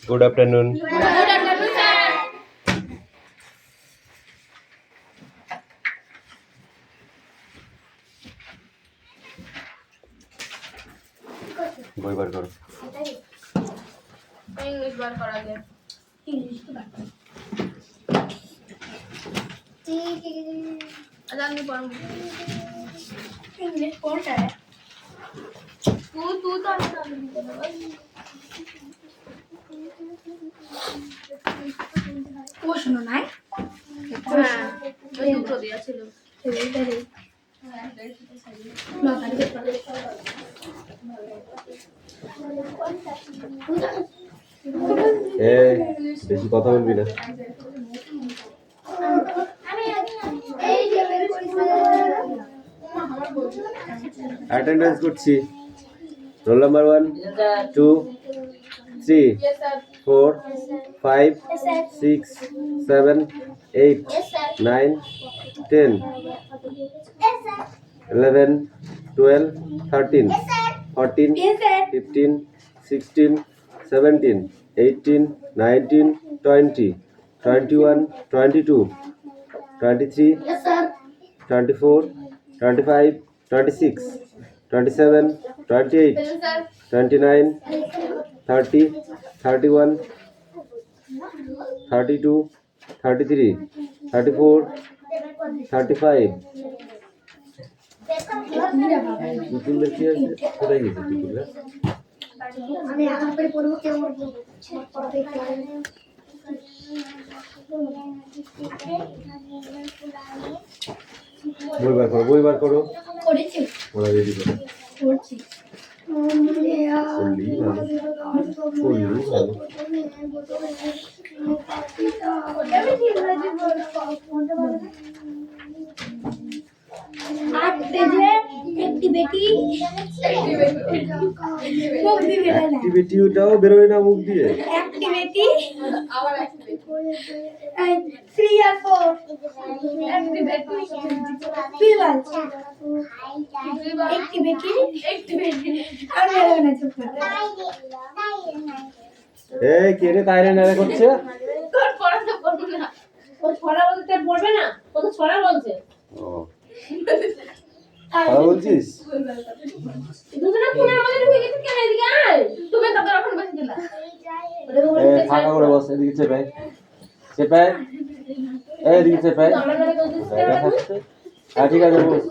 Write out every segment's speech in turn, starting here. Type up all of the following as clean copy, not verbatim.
Good afternoon. বই বার করো। English বার করা যায়। ইংলিশ তো বার করো। আমি পড়ব। ইংলিশ কোনটা? তু তো আমি প্রশ্ন নাই? হ্যাঁ, ওই দুটো দেয়া ছিল। এইটারই। বেশি কথা বলবি না। অ্যাটেন্ডেন্স করছি। রোল নাম্বার 1 2 3 4 5 6 7 8 9 10 11 12 13 14 15 16 17 18 19 20 21 22 23 24 25 26 27 28 29 30 31 32 33 34 35 টুকুলের কি আছে? কোথায় গেছে টুকুলরা? আমি আগে করে পড়ব কেমন বই বার করো। করেছি ওরা রেডি করো। করছি করলি ভালো। অ্যাক্টিভিটি ওটাও বেরোয় না মুখ দিয়ে। অ্যাক্টিভিটি আবার অ্যাক্টিভিটি 3 আর 4 অ্যাক্টিভিটি আর বেরোয় না চুপ করে। এই কে রে তাইরে নারে করছে? তোর পড়াতে পড়বে না। ও ছড়া বলতে পড়বে না। ও তো ছড়া বলছে। ও আর বলছিস? দুজনে কোণের মধ্যে ঢুকে গেছে কেন এদিকে আয়। তুমি তো তখন বসে দিলা। এই ফাঁকা করে বস এদিকে চেপে। চেপে। এই এদিকে চেপে। হ্যাঁ ঠিক আছে বস।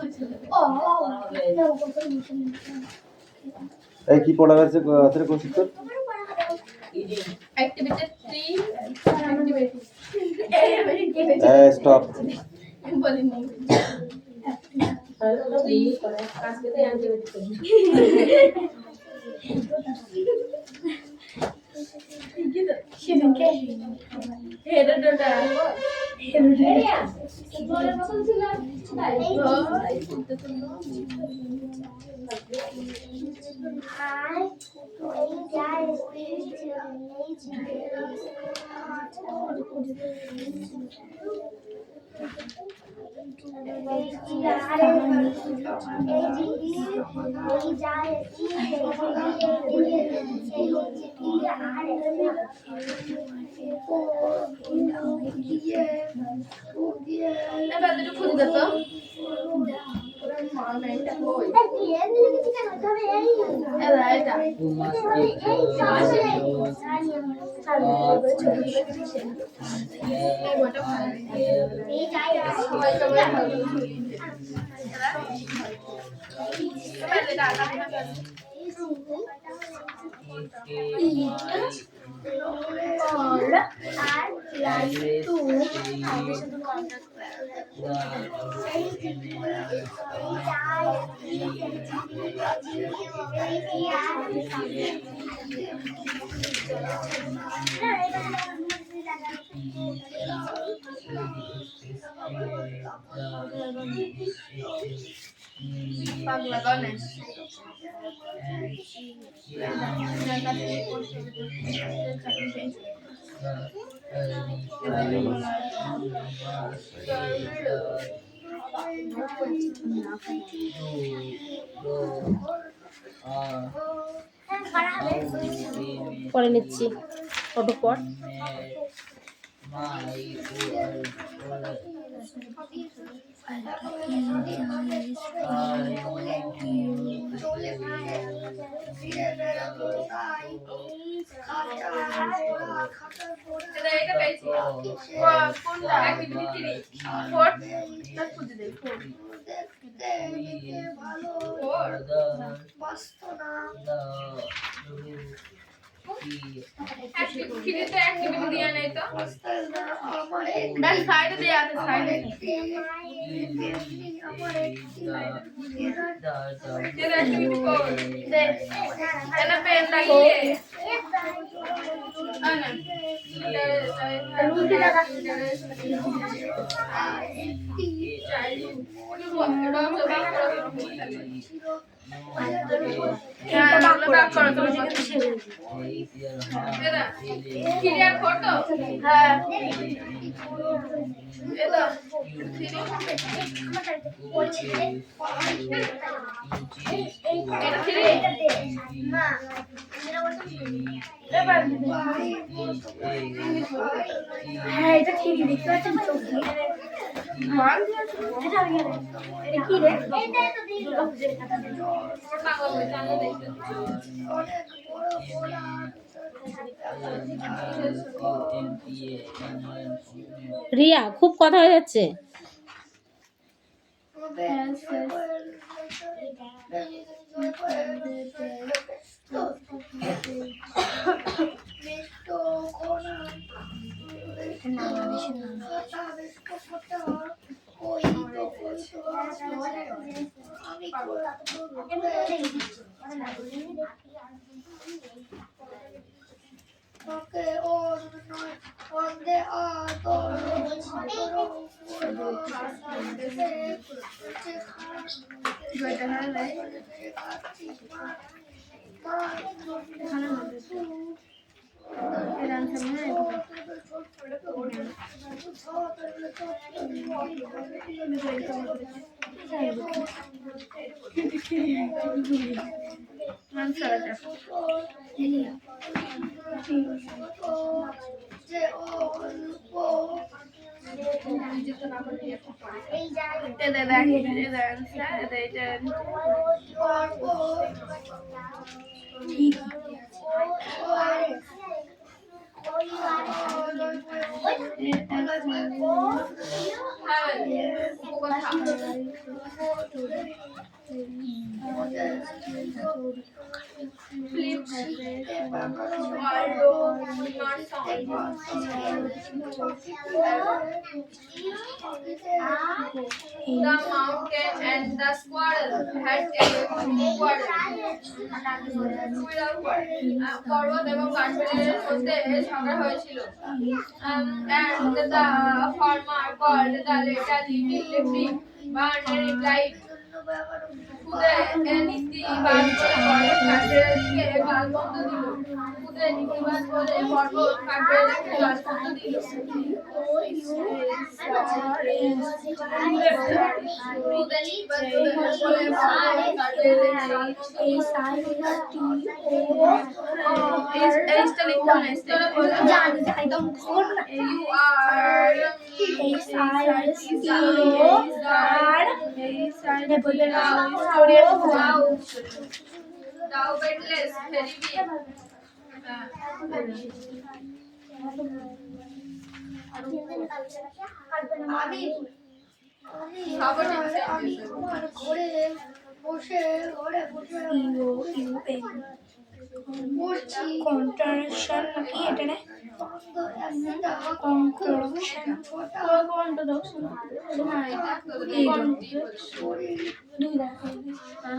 এই কি পড়া আছে তোর কোচিং তোর? অ্যাক্টিভিটি 3 অ্যাক্টিভিটি এই স্টপ। বলি নি আজকে তো অ্যাক্টিভিটি সেদিনকে হেডটা হেডটা বলের মতন ছিল তাই Pagla Ganesh. পরে নিচ্ছি ফটো পর এটা পেয়েছি কোনটা অ্যাক্টিভিটি 3 4 তার খুঁজে দেই 4 অ্যাক্টিভিটিতে অ্যাক্টিভিটি দিয়া নাই তো ডান সাইডে দেয়া আছে সাইডে এটা অ্যাক্টিভিটি কোড দে এটা পেন লাগিয়ে আনা রুটি লাগা ক্লিয়ার ফটো হ্যাঁ এটা হ্যাঁ এটা ঠিক দেখতে পাচ্ছেন তো মান এটা কি রে এটা তো দিল রিয়া খুব কথা হয়ে যাচ্ছে The mountain and the squirrel had a পর্বত এবং কাঠবিড়ালির মধ্যে ঝগড়া হয়েছিল and the farmer called the little pig and replied খুদে নীতি বাদ করে কাঠবিড়ালিকে গাল মন্দ দিল খুদে নীতি বাদ করে পর্বত কাঠবিড়ালিকে গাল মন্দ দিল কন্ট্রাকশন নাকি এটা না কন্ট্রাকশন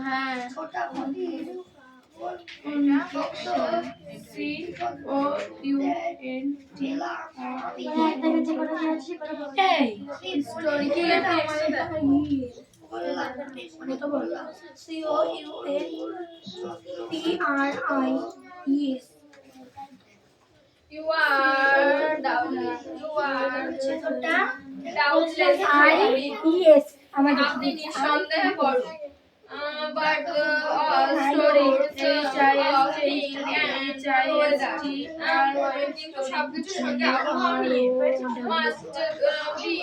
হ্যাঁ You are down. You are doubtless. আপনি নিঃসন্দেহে বড় but all stories of being and কিন্তু সবকিছুর সঙ্গে আবহাওয়া নিয়ে must be story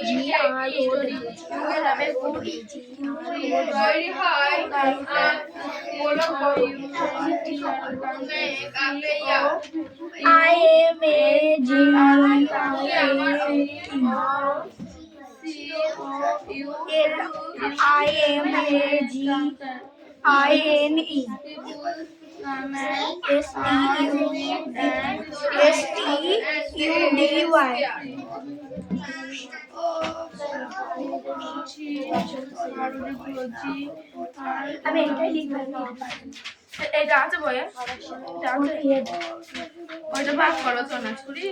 তৈরি হয় আমি এটাই লিখবো এটা আছে বইয়ে ওইটা ভাগ করো সোনা ছুরি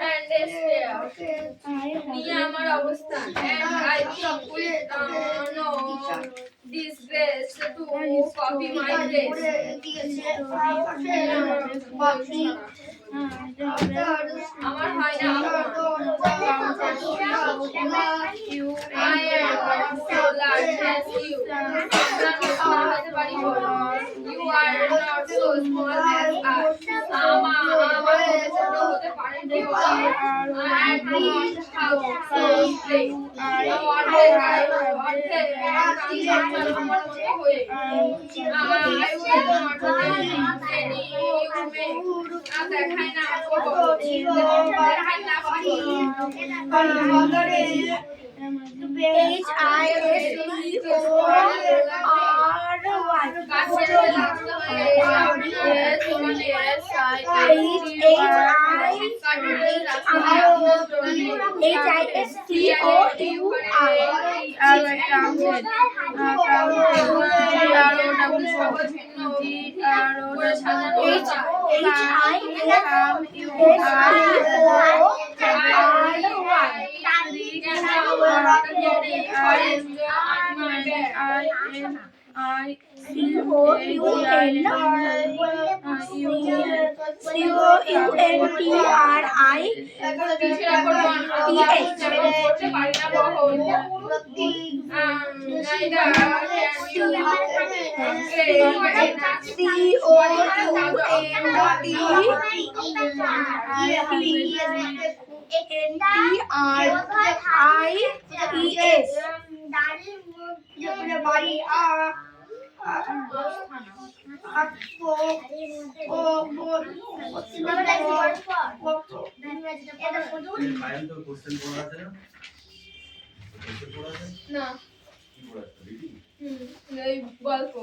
and this নিয়ে আমার অবস্থান and I think with no disgrace to copy my place আমার হয় না I am so large as you you are not so small as I আমার ছোট হতে পারে না and we have so great না এই গল্প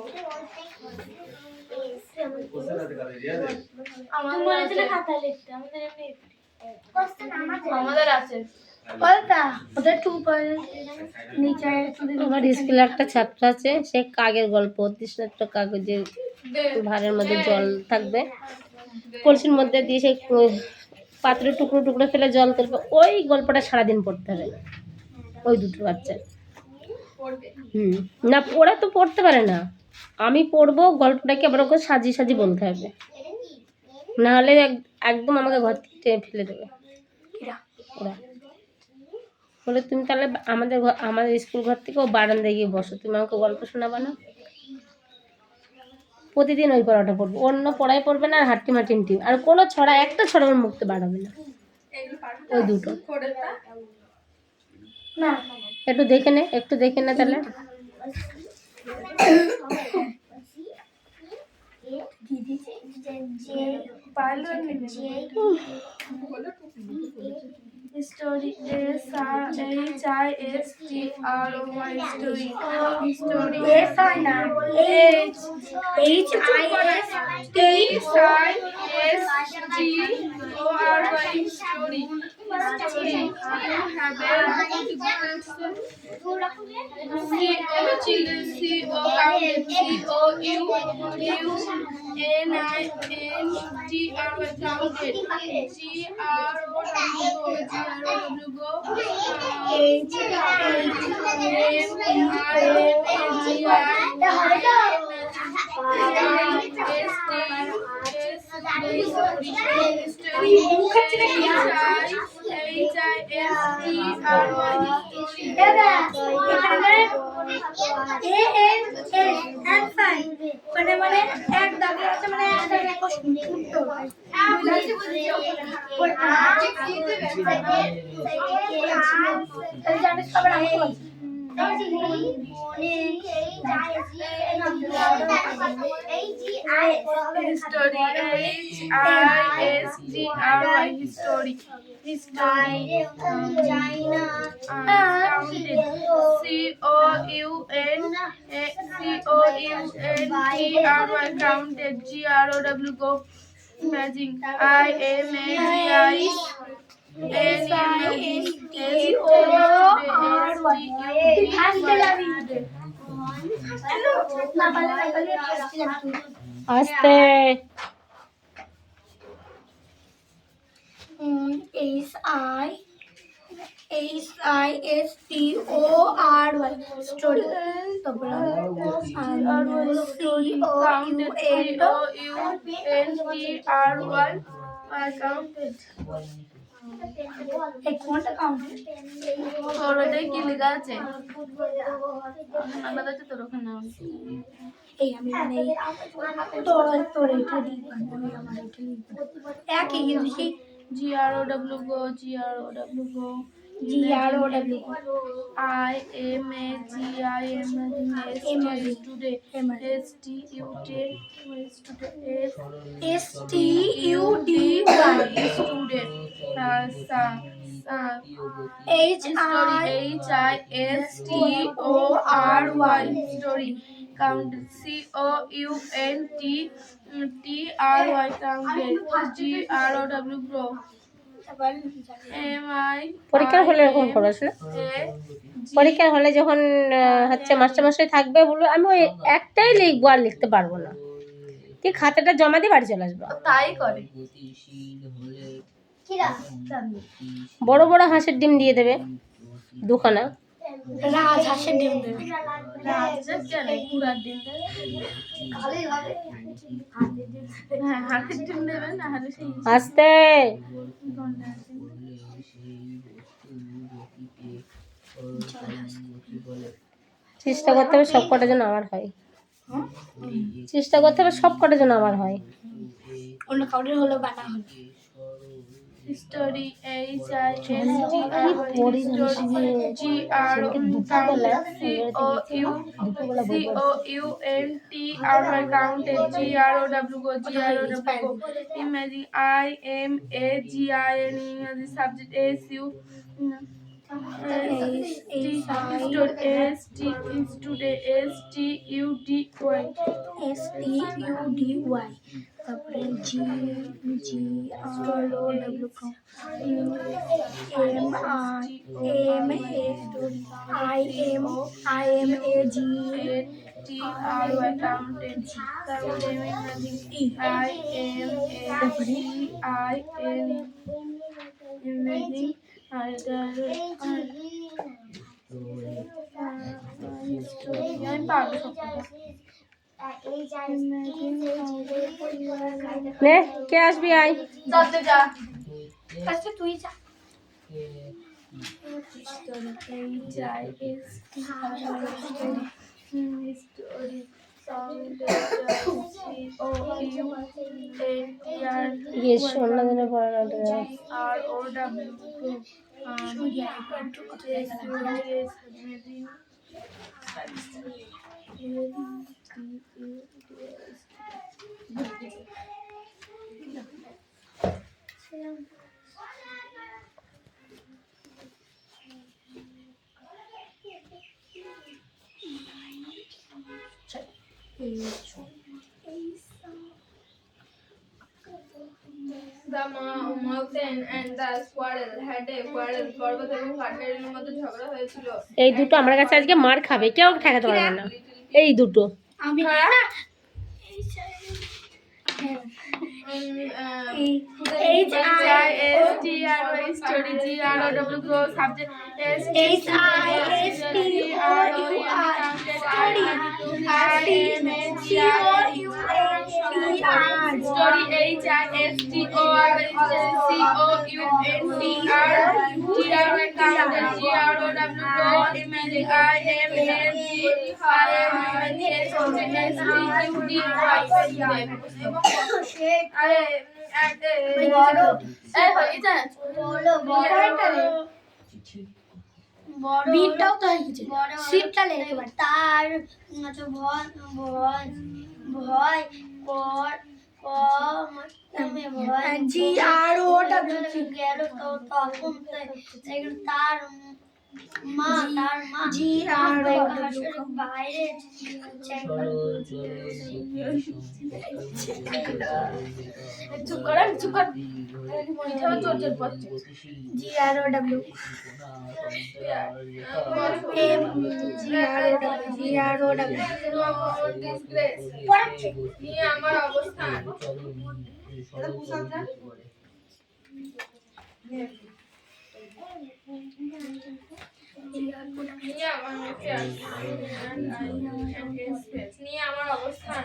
আমাদের আছে আমার স্কুলে একটা ছাত্র আছে, সে কাগের গল্প, তৃষ্ণার্ত কাগজের ভারের মধ্যে জল থাকবে, কলসির মধ্যে দিয়ে সে পাত্রে টুকরো টুকরো ফেলে জল তুলবে। ওই গল্পটা সারাদিন পড়তে হবে ওই দুটো বাচ্চা। না ওরা তো পড়তে পারে না, আমি পড়বো গল্পটাকে আবার ওকে সাজিয়ে সাজিয়ে বলতে হবে, নাহলে একদম আমাকে ঘর থেকে ফেলে দেবে ওরা। বলে তুমি তাহলে আমাদের স্কুল ঘর থেকে ও বারান্দায় গিয়ে বসো, তুমি আমাকে গল্প শোনাবা না। প্রতিদিন ওই পড়াটা পড়বো, অন্য পড়াই পড়বে না, আর হাট্টিমা টিমটিম, আর কোনো ছড়া একটা ছড়া ওর মুখতে বাড়াবে না। ওই দুটো একটু দেখে নে তাহলে। Story SHISTROY story story story মানে এক দাগে আছে মানে এক দাগে উত্তর জানিস খবর আমাকে বল history counted GROW go imagine আস্তে STORY story counted কি লেখা আছে আমাদের তো তোর ওখানে এই আমি মানে তোর এটা দিই আমার এটা দিই একই কিন্তু GROW go today story counted counted grow পরীক্ষার হলে এরকম পড়াশোনা পরীক্ষার হলে যখন হচ্ছে মাস্টারমশাই থাকবে বলবো আমি ওই একটাই লিখবো আর লিখতে পারবো না তুই খাতাটা জমা দিয়ে বাড়ি চলে আসবো তাই করে বড় বড় হাঁসের ডিম দিয়ে দেবে দুখানা হাঁসের ডিম দেবে হাতের ডিম দেবে না হলে সেই আস্তে চেষ্টা করতে হবে সব কটা যেন আমার হয় চেষ্টা করতে হবে সব কটা যেন আমার হয় অন্য কাউরের হলো বানা হলো story counted GROW imagine IMAGIN subject SU STUDY তারপরে নে কে আসবি আই আচ্ছা তুই যা অন্য দিনে পড়ানো The mountain and the squirrel had a quarrel. পর্বত এবং কাঠবিড়ালির মধ্যে ঝগড়া হয়েছিল। এই দুটো আমার কাছে আজকে মার খাবে কেউ ঠেকাতে পারবে না এই দুটো আমি বিটটাও তো হয়ে গেছে সিটটা লেগে তার ভয় ভয় ভয় কর জি আর ওটা গেল তো তখন তার মা জি আর বাইরে চুপ করেন জি আর ও ডব্লিউ নিয়ে আমার অবস্থান নিয়ে আমার অবস্থান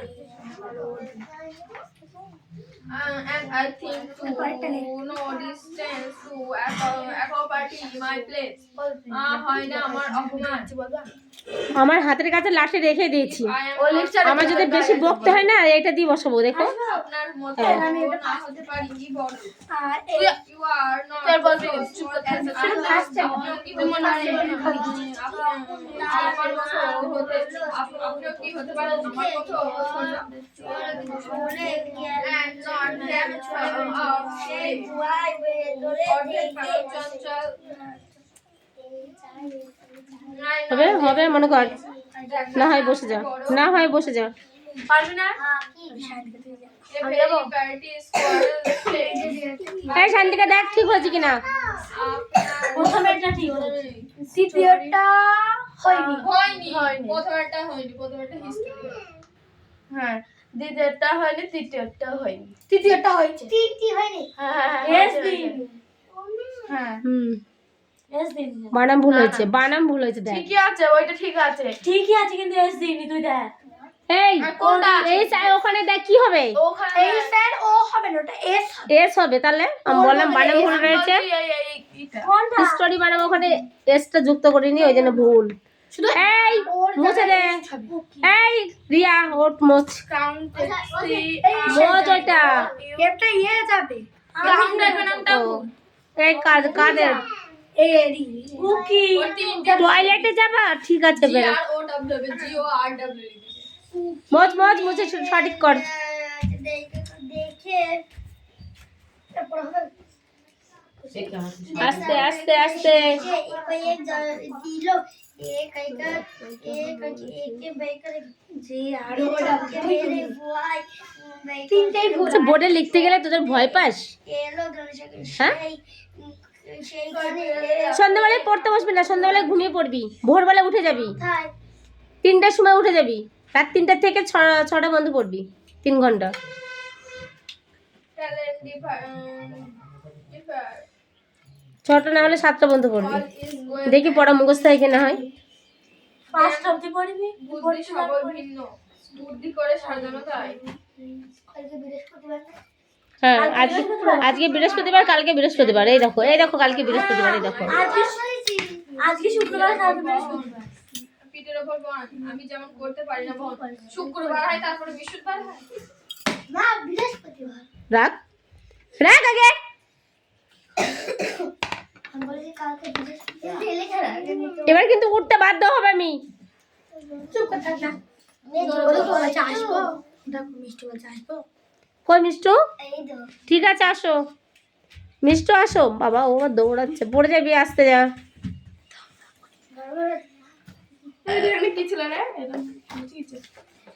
and I think to no distance to accompany my place হয় না আমার অপমান আমার হাতের কাছে লাঠি রেখে দিয়েছি, আমার যদি বেশি বকতে হয় না এটা দিয়ে বসাবো। দেখো আপনার মতো না হতে পারি কি বল you are not আপনি কি হতে পারেন আমার মতো হবে হবে মনে কর, না হয় বসে যা, না হয় বসে যা। পারবি না এই শান্তিকা দেখ ঠিক হয়েছে কিনা। প্রথমেরটা ঠিক হয়েছে, দ্বিতীয়টা হয়নি প্রথমটা হিস্ট্রি হ্যাঁ, দ্বিতীয়টা হয়নি, তৃতীয়টা হয়নি, তৃতীয়টা হয়েছে, তৃতীয় হয়নি। হ্যাঁ বানাম ভুল হয়েছে, বানাম ভুল হয়েছে। দেখ ঠিকই আছে, ওইটা ঠিক আছে, ঠিকই আছে, কিন্তু এস দিইনি তুই দেখ। এই এই স্যার ওখানে দেখ কি হবে, এই স্যার ও হবে না, ওটা এস এস হবে। তাহলে আমি বললাম বানাম ভুল রয়েছে, হিস্টোরি বানাম ওখানে এসটা যুক্ত করিনি, ওই জন্য ভুল। এই মুছে দে, এই রিয়া ওট মোচ মোচ ওইটা এটা ইয়ে যাবে, এই কাজ কাদের এরি কুকি টয়লেটে যাবা, ঠিক আছে বেরো। মোচ মোচ মুছে সঠিক কর। দেখে তারপর হবে আস্তে আস্তে আস্তে एक दिलो एक बेकर जी आरो मेरे भाई তিনটেই ভুল। আচ্ছা বোর্ডে লিখতে গেলে তোদের ভয় পাস? এলো গণেশ হ্যাঁ? সেইখানে সন্ধ্যাবেলায় পড়তে বসবি না, সন্ধ্যাবেলায় ঘুমিয়ে পড়বি, ভোরবেলা উঠে যাবি, কোথায় 3টার সময় উঠে যাবি, রাত 3টা থেকে 6টা বন্ধ পড়বি, 3 ঘন্টা। ছটা না হলে 7টা বন্ধ করবি, দেখি পড়া মুখস্থ হয় কিনা হয়। ফার্স্ট অবধি পড়বি, বুদ্ধি সবল ভিন্ন বুদ্ধি করে সাজানো তাই কালকে বৃহস্পতিবার না? হ্যাঁ আজকে বৃহস্পতিবার, কালকে বৃহস্পতিবার। এই দেখো কালকে বৃহস্পতিবার, এই দেখো আজকে শুক্রবার, কালকে বৃহস্পতিবার। পিঠের ওপর বন আমি যেমন করতে পারি না বন শুক্রবার হয় তারপরে বৃহস্পতিবার হয় না বৃহস্পতিবার। রাখ রাখ আগে। আমি বলেছি কালকে বৃহস্পতিবার লেখা রাখ। এবার কিন্তু উঠতে বাধ্য হবে আমি। চুপ করে থাক না। বলে তো বলছে আসবো, দেখো মিষ্টি বলছে আসবো। কই মিষ্টু? এই তো ঠিক আছে আসো, মিষ্টু আসো। বাবা ও দৌড়াচ্ছে, পড়ে যাবি, আসতে যা। এখানে কি ছিল রে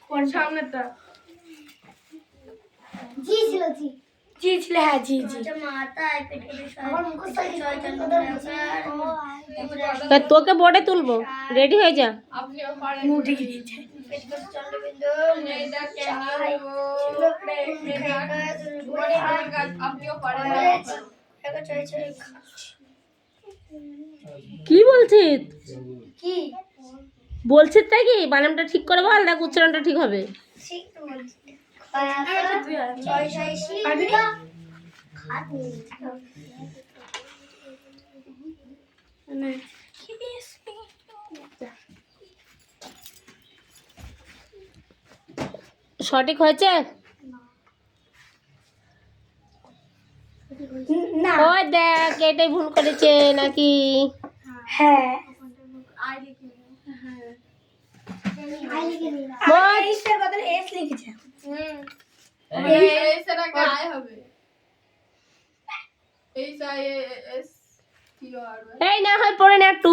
কোন সামনেটা জি ছিল জি জি ছিল হ্যাঁ জি জি মাথায় পেটে আমার মুখ ছয় তা তোকে বোর্ডে তুলবো, রেডি হয়ে যা। আপনিও পারেন মুখ ঢেকে দিয়েছে পেট করে চন্দ্রবিন্দু নেদা আপনিও পারেন কি বলছিস? কি বলছিস তাই কি? বানানটা ঠিক করে বল, দেখ উচ্চারণটা ঠিক হবে। ঠিক তো বলছি পারবি না? সঠিক হয়েছে? না। ওই দেখ এটাই ভুল করেছে নাকি? হ্যাঁ এইটার বদলে এস লিখেছে। এস এর আগে আই হবে। H I S T O R Y. এই না হয় পড়ে নে একটু,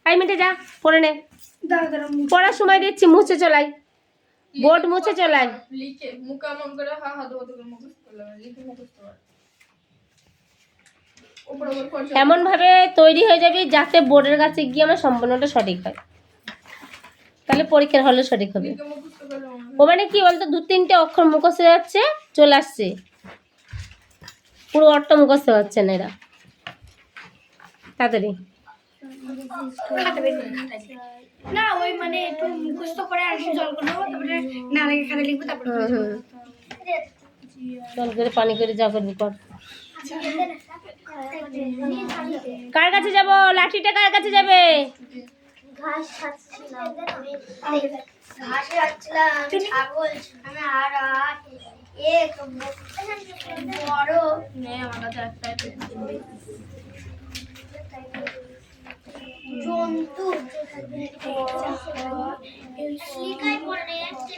5 মিনিটে যা পড়ে নে। দাঁড়া পড়ার সময় দিচ্ছি, মুছে চলাই, বোর্ড মুছে চলাই। লিখে মুখ এমন করে হা হা ধোয়া করে মুখস্থ করলে হবে, লিখে মুখস্থ কর। উপরে উপর করছো এমন ভাবে তৈরি হয়ে যাবি যাতে বোর্ডের কাছে গিয়ে আমার সম্পূর্ণটা সঠিক হয়, তাহলে পরীক্ষার হলে সঠিক হবে। লিখে মুখস্থ করলে হবে। ও মানে কি বলতো, 2-3টে অক্ষর মুখস্থ হয়ে যাচ্ছে, চলে আসছে, পুরো অর্থ মুখস্থ হচ্ছে না এরা তাড়াতাড়ি। না ওই মানে একটু মুখস্থ করে আর একটু জল করে দেবো, তারপরে না লাগে খাতা লিখবো, তারপরে জল করে পানি করে যা করবি কর। কার কাছে যাব? লাঠিটা কার কাছে যাবে? ঘাস খাচ্ছিলাম, ঘাসে খাচ্ছিলাম, ছাগল আমি আর এক বড় নে আমার কাছে একটাই জন্তু লিখাই পড়ে যাচ্ছে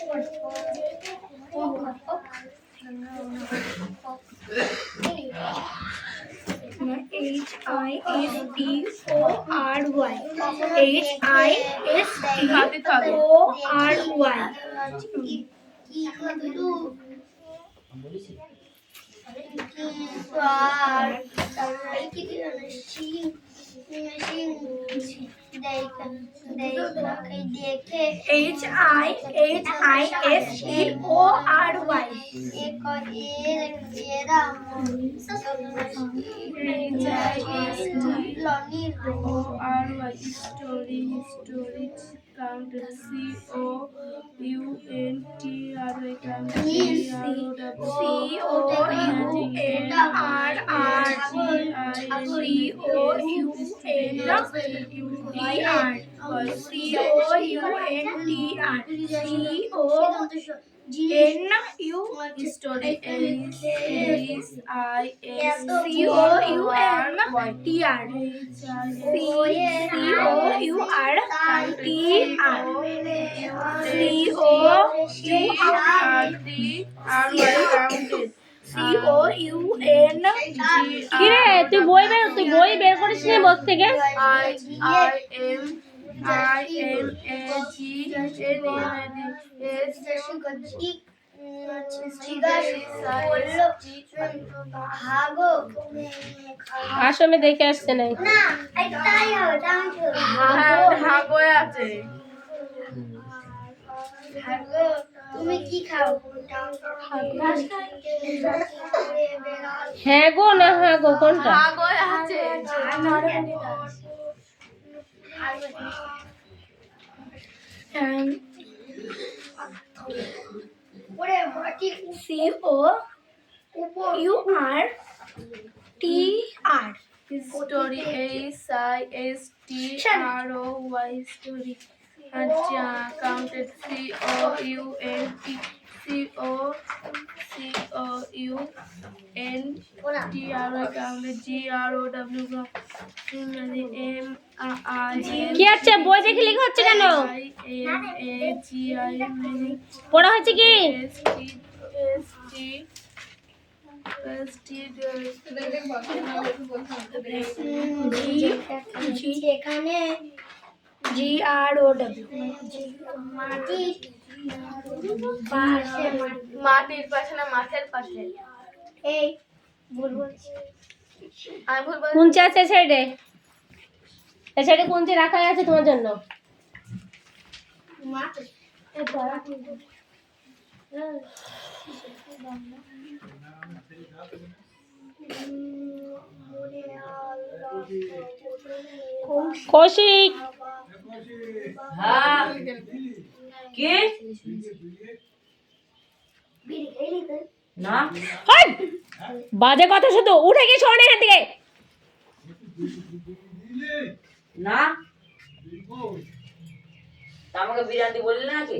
HISTORY Story counted কি রে তুই বই বের করিস নি বক্স থেকে? আসামে দেখে আসছে নাই। তুমি কি খাও? হ্যাঁ গো না হ্যাঁ গো কোনটা? Story SISTROY story and counted কি আছে বই দেখে লেখা হচ্ছে কেন? পড়া হচ্ছে কি? এখানে GROW মাটির পাশে না মাঠের পাশে। এই ভুল বলছি। আমি ভুল বলছি। কুঞ্চি আছে সাইডে, এই সাইডে কুঞ্চি রাখা আছে তোমার জন্য। কৌশিক কে না হাই! বাজে কথা শুধু, উঠে গিয়ে শোন এখান থেকে। না তা আমাকে বিরিয়ানি বললি নাকি